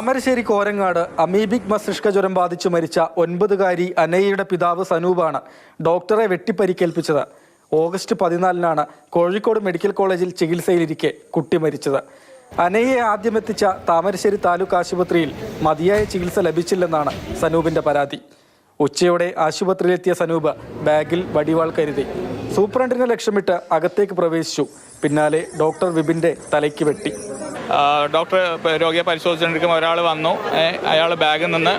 Thamarassery Korangad amoebic മസ്തിഷ്ക ജ്വരം ബാധിച്ചു മരിച്ച 9-കാരി അനയ്യയുടെ പിതാവ് സനൂപാണ് ഡോക്ടറെ വെട്ടിപ്പരിക്കേൽപ്പിച്ചത്. ഓഗസ്റ്റ് 14-നാണ് കോഴിക്കോട് മെഡിക്കൽ കോളേജിൽ ചികിത്സയിലിരിക്കെ കുട്ടി മരിച്ചത്. അനയ്യയെ ആദ്യമെത്തിച്ച താമരശ്ശേരി താലൂക്ക് ആശുപത്രിയിൽ മതിയായ ചികിത്സ ലഭിച്ചില്ലെന്നാണ് സനൂപിന്റെ പരാതി. ഉച്ചയോടെ ആശുപത്രിയിലെത്തിയ സനൂപ് ബാഗിൽ വടിവാൾ കരുതി. സൂപ്രണ്ടിനെ ലക്ഷ്യമിട്ട് അകത്തേക്ക് പ്രവേശിച്ചു. പിന്നാലെ ഡോക്ടർ വിപിന്റെ തലയ്ക്ക് വെട്ടി. ഡോക്ടർ രോഗിയെ പരിശോധിച്ചുകൊണ്ടിരിക്കുമ്പോൾ ഒരാൾ വന്നു. അയാൾ ബാഗിൽ നിന്ന്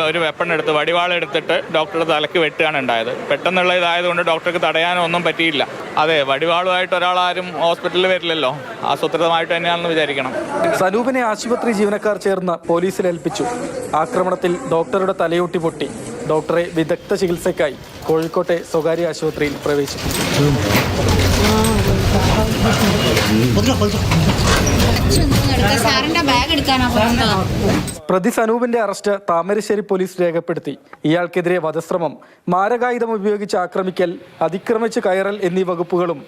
ഒരു വെപ്പൺ എടുത്ത് വടിവാളെടുത്തിട്ട് ഡോക്ടറുടെ തലയ്ക്ക് വെട്ടുകയാണ് ഉണ്ടായത്. പെട്ടെന്നുള്ള ഇതായതുകൊണ്ട് ഡോക്ടർക്ക് തടയാനോ ഒന്നും പറ്റിയില്ല. അതെ, വടിവാളുമായിട്ട് ഒരാളാരും ഹോസ്പിറ്റലിൽ വരില്ലല്ലോ, ആസൂത്രിതമായിട്ട് തന്നെയാണെന്ന് വിചാരിക്കണം. സനൂപിനെ ആശുപത്രി ജീവനക്കാർ ചേർന്ന് പോലീസിൽ ഏൽപ്പിച്ചു. ആക്രമണത്തിൽ ഡോക്ടറുടെ തലയോട്ടി പൊട്ടി. ഡോക്ടറെ വിദഗ്ധ ചികിത്സയ്ക്കായി കോഴിക്കോട്ടെ സ്വകാര്യ ആശുപത്രിയിൽ പ്രവേശിപ്പിച്ചു. പ്രതി സനൂപിന്റെ അറസ്റ്റ് താമരശ്ശേരി പോലീസ് രേഖപ്പെടുത്തി. ഇയാൾക്കെതിരെ വധശ്രമം, മാരകായുധം ഉപയോഗിച്ച് ആക്രമിക്കൽ, അതിക്രമിച്ച് കയറൽ എന്നീ വകുപ്പുകളും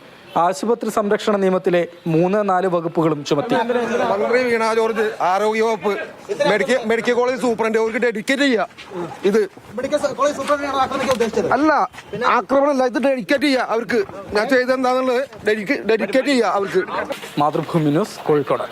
ആശുപത്രി സംരക്ഷണ നിയമത്തിലെ 3-4 വകുപ്പുകളും ചുമത്തി. മന്ത്രി വീണ ജോർജ്, ആരോഗ്യവകുപ്പ്, മെഡിക്കൽ കോളേജ് സൂപ്രണ്ട് അവർക്ക് ഡെഡിക്കേറ്റ് ചെയ്യുക. ഇത് അല്ല ആക്രമണമല്ല, ഇത് ഡെഡിക്കേറ്റ് ചെയ്യുക അവർക്ക്. ഞാൻ ചെയ്തെന്താന്നുള്ളത് ഡെഡിക്കേറ്റ് ചെയ്യുക അവർക്ക്. മാതൃഭൂമി ന്യൂസ്, കോഴിക്കോട്.